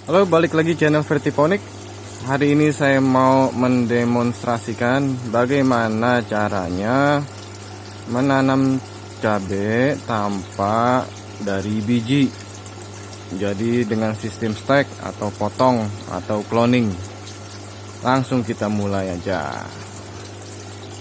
Halo, balik lagi channel Vertiponik. Hari ini saya mau mendemonstrasikan bagaimana caranya menanam cabai tanpa dari biji. Jadi dengan sistem stack atau potong atau cloning. Langsung kita mulai aja.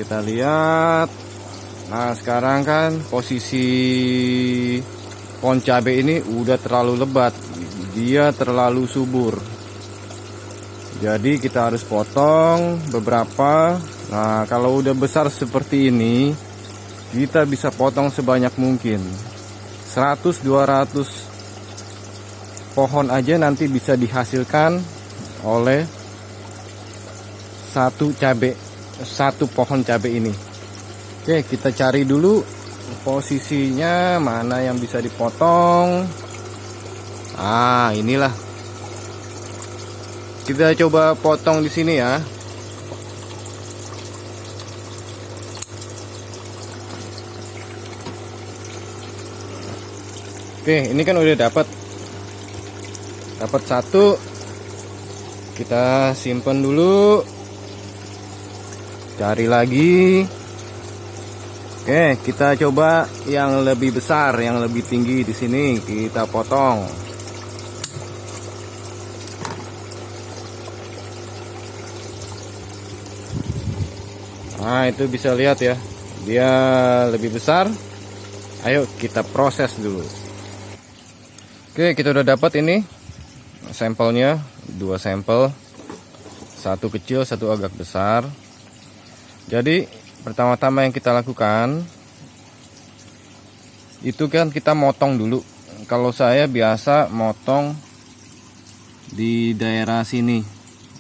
Kita lihat. Nah, sekarang kan posisi pohon cabai ini udah terlalu lebat, dia terlalu subur. Jadi kita harus potong beberapa. Nah, kalau udah besar seperti ini, kita bisa potong sebanyak mungkin. 100-200 pohon aja nanti bisa dihasilkan oleh satu pohon cabai ini. Oke, kita cari dulu posisinya mana yang bisa dipotong. Ah, inilah. Kita coba potong di sini ya. Oke, ini kan udah dapat satu. Kita simpan dulu. Cari lagi. Oke, kita coba yang lebih besar, yang lebih tinggi di sini kita potong. Nah, itu bisa lihat ya, dia lebih besar. Ayo kita proses dulu. Oke, kita udah dapat ini sampelnya, 2 sampel, satu kecil, satu agak besar. Jadi pertama-tama yang kita lakukan itu kan kita motong dulu. Kalau saya biasa motong di daerah sini,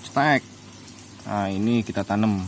stack. Nah, ini kita tanam.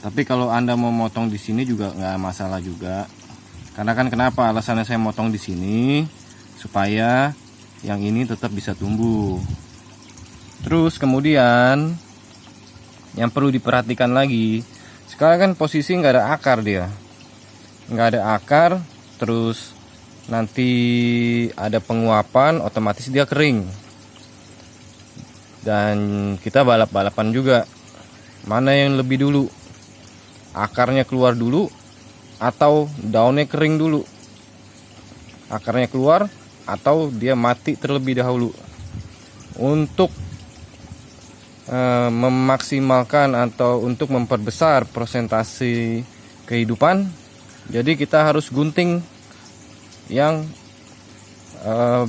Tapi kalau Anda mau motong di sini juga nggak masalah juga. Karena kan kenapa alasannya saya motong di sini, supaya yang ini tetap bisa tumbuh. Terus kemudian yang perlu diperhatikan lagi, sekarang kan posisi nggak ada akar, dia nggak ada akar. Terus nanti ada penguapan, otomatis dia kering. Dan kita balap-balapan juga, mana yang lebih dulu, akarnya keluar dulu atau daunnya kering dulu. Akarnya keluar atau dia mati terlebih dahulu. Untuk memaksimalkan atau untuk memperbesar persentase kehidupan, jadi kita harus gunting yang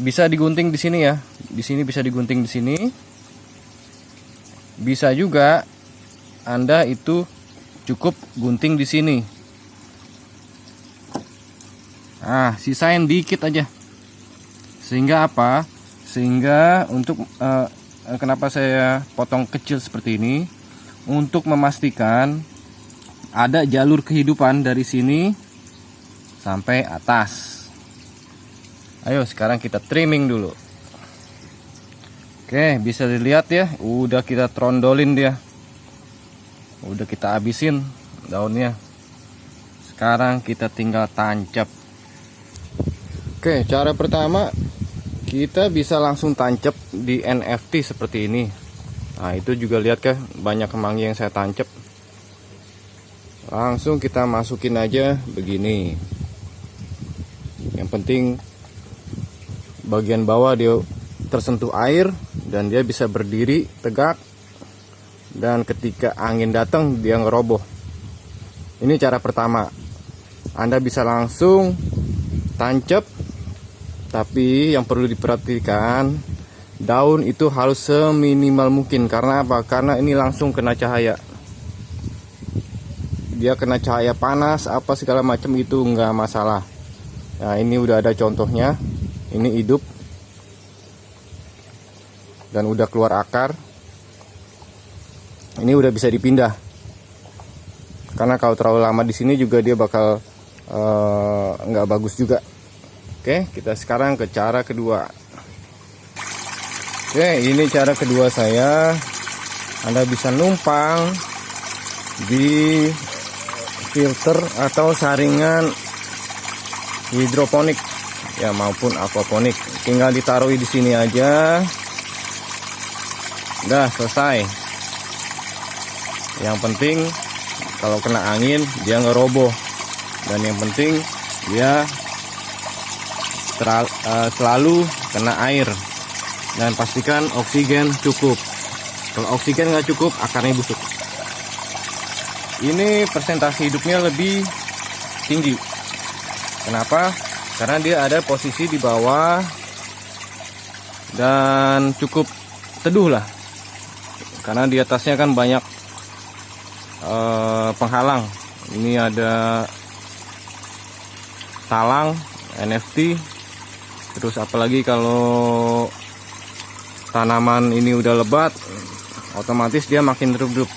bisa digunting di sini ya. Di sini bisa digunting di sini. Bisa juga Anda itu cukup gunting di sini. Nah, sisain dikit aja. Sehingga apa? Sehingga untuk kenapa saya potong kecil seperti ini, untuk memastikan ada jalur kehidupan dari sini sampai atas. Ayo sekarang kita trimming dulu. Oke, bisa dilihat ya, udah kita trondolin dia. Udah kita habisin daunnya. Sekarang kita tinggal tancap. Oke, cara pertama kita bisa langsung tancap di NFT seperti ini. Nah, itu juga lihat kan banyak kemangi yang saya tancap. Langsung kita masukin aja begini. Yang penting bagian bawah dia tersentuh air dan dia bisa berdiri tegak. Dan ketika angin datang dia ngeroboh. Ini cara pertama. Anda bisa langsung tancap. Tapi yang perlu diperhatikan, daun itu harus seminimal mungkin. Karena apa? Karena ini langsung kena cahaya. Dia kena cahaya panas, apa segala macam itu nggak masalah. Nah, ini udah ada contohnya. Ini hidup. Dan udah keluar akar. Ini udah bisa dipindah. Karena kalau terlalu lama di sini juga dia bakal nggak bagus juga. Oke, kita sekarang ke cara kedua. Oke, ini cara kedua saya. Anda bisa numpang di filter atau saringan hidroponik ya maupun aquaponik. Tinggal ditaruh di sini aja. Udah selesai. Yang penting kalau kena angin dia nggak roboh, dan yang penting dia selalu kena air, dan pastikan oksigen cukup. Kalau oksigen nggak cukup, akarnya busuk. Ini persentase hidupnya lebih tinggi. Kenapa? Karena dia ada posisi di bawah dan cukup teduh lah. Karena di atasnya kan banyak penghalang. Ini ada talang, NFT. Terus apalagi kalau tanaman ini udah lebat, otomatis dia makin redup.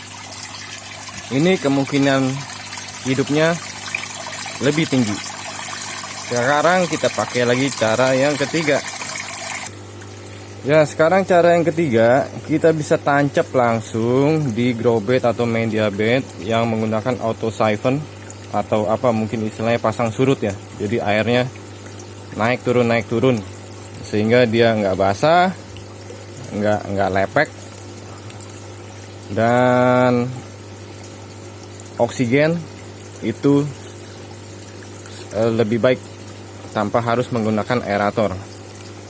Ini kemungkinan hidupnya lebih tinggi. Sekarang kita pakai lagi cara yang ketiga. Ya, sekarang cara yang ketiga, kita bisa tancap langsung di grow bed atau media bed yang menggunakan auto siphon, atau apa mungkin istilahnya pasang surut ya. Jadi airnya naik turun sehingga dia nggak basah, nggak lepek, dan oksigen itu lebih baik tanpa harus menggunakan aerator.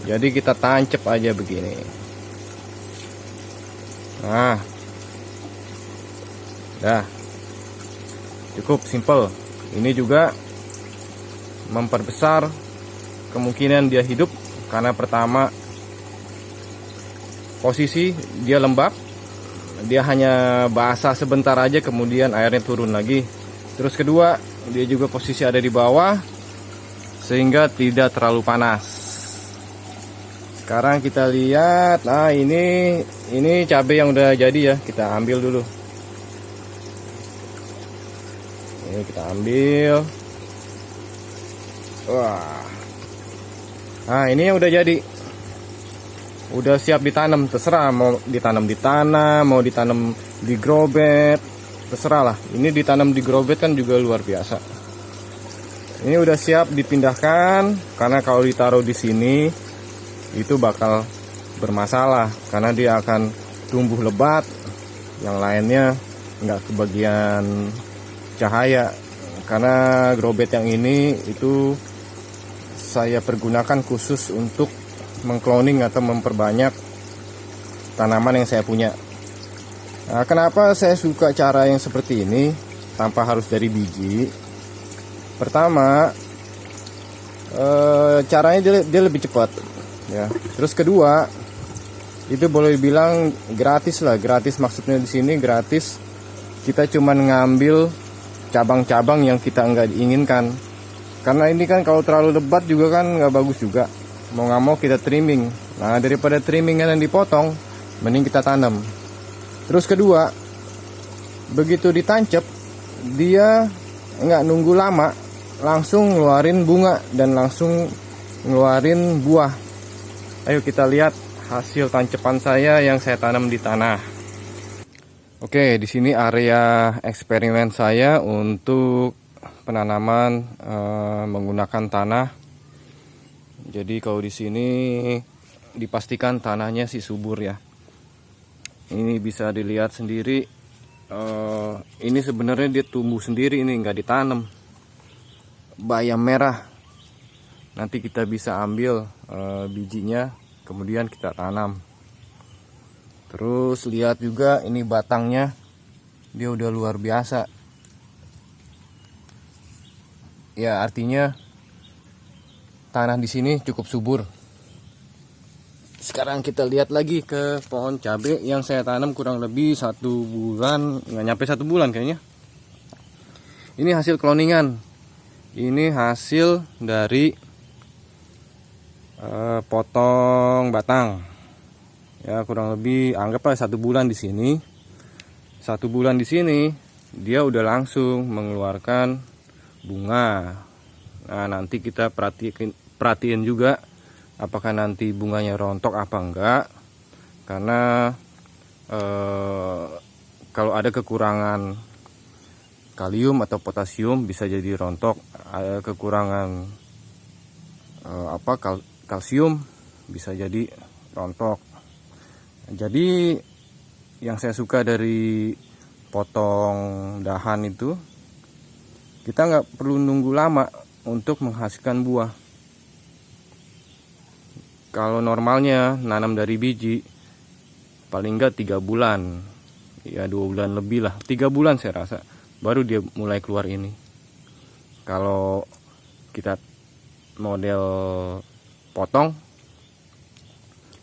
Jadi kita tancap aja begini. Nah, dah cukup simple. Ini juga memperbesar kemungkinan dia hidup, karena pertama posisi dia lembab, dia hanya basah sebentar aja kemudian airnya turun lagi. Terus kedua, dia juga posisi ada di bawah sehingga tidak terlalu panas. Sekarang kita lihat, nah ini cabai yang udah jadi ya, kita ambil dulu. Ini kita ambil. Wah. Nah, ini yang udah jadi. Udah siap ditanam, terserah mau ditanam di tanah, mau ditanam di grow bed, terserah lah. Ini ditanam di grow bed kan juga luar biasa. Ini udah siap dipindahkan, karena kalau ditaruh di sini itu bakal bermasalah, karena dia akan tumbuh lebat, yang lainnya nggak kebagian cahaya. Karena grow bed yang ini itu saya pergunakan khusus untuk mengcloning atau memperbanyak tanaman yang saya punya. Nah, kenapa saya suka cara yang seperti ini tanpa harus dari biji? Pertama, caranya dia lebih cepat ya. Terus kedua, itu boleh dibilang gratis lah. Gratis maksudnya di sini gratis, kita cuman ngambil cabang-cabang yang kita nggak diinginkan. Karena ini kan kalau terlalu lebat juga kan nggak bagus juga. Mau nggak mau kita trimming. Nah, daripada trimming yang dipotong, mending kita tanam. Terus kedua, begitu ditancap, dia nggak nunggu lama, langsung ngeluarin bunga dan langsung ngeluarin buah. Ayo kita lihat hasil tancapan saya yang saya tanam di tanah. Oke, di sini area eksperimen saya untuk penanaman menggunakan tanah. Jadi kalau di sini dipastikan tanahnya sih subur ya. Ini bisa dilihat sendiri. Ini sebenarnya dia tumbuh sendiri, ini nggak ditanam. Bayam merah. Nanti kita bisa ambil bijinya, kemudian kita tanam. Terus lihat juga ini batangnya, dia udah luar biasa. Ya, artinya tanah di sini cukup subur. Sekarang kita lihat lagi ke pohon cabai yang saya tanam kurang lebih 1 bulan, nggak nyampe 1 bulan kayaknya. Ini hasil cloningan. Ini hasil dari potong batang. Ya, kurang lebih anggaplah 1 bulan di sini. 1 bulan di sini dia udah langsung mengeluarkan bunga. Nah, nanti kita perhatiin juga apakah nanti bunganya rontok apa enggak. Karena kalau ada kekurangan kalium atau potasium bisa jadi rontok. Ada kekurangan kalsium bisa jadi rontok. Jadi yang saya suka dari potong dahan itu, kita nggak perlu nunggu lama untuk menghasilkan buah. Kalau normalnya nanam dari biji paling nggak 3 bulan, ya 2 bulan lebih lah, 3 bulan saya rasa baru dia mulai keluar ini. Kalau kita model potong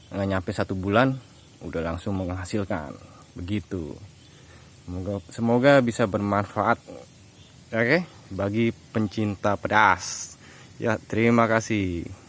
nggak nyampe 1 bulan udah langsung menghasilkan begitu. Semoga bisa bermanfaat, oke, bagi pencinta pedas. Ya, terima kasih.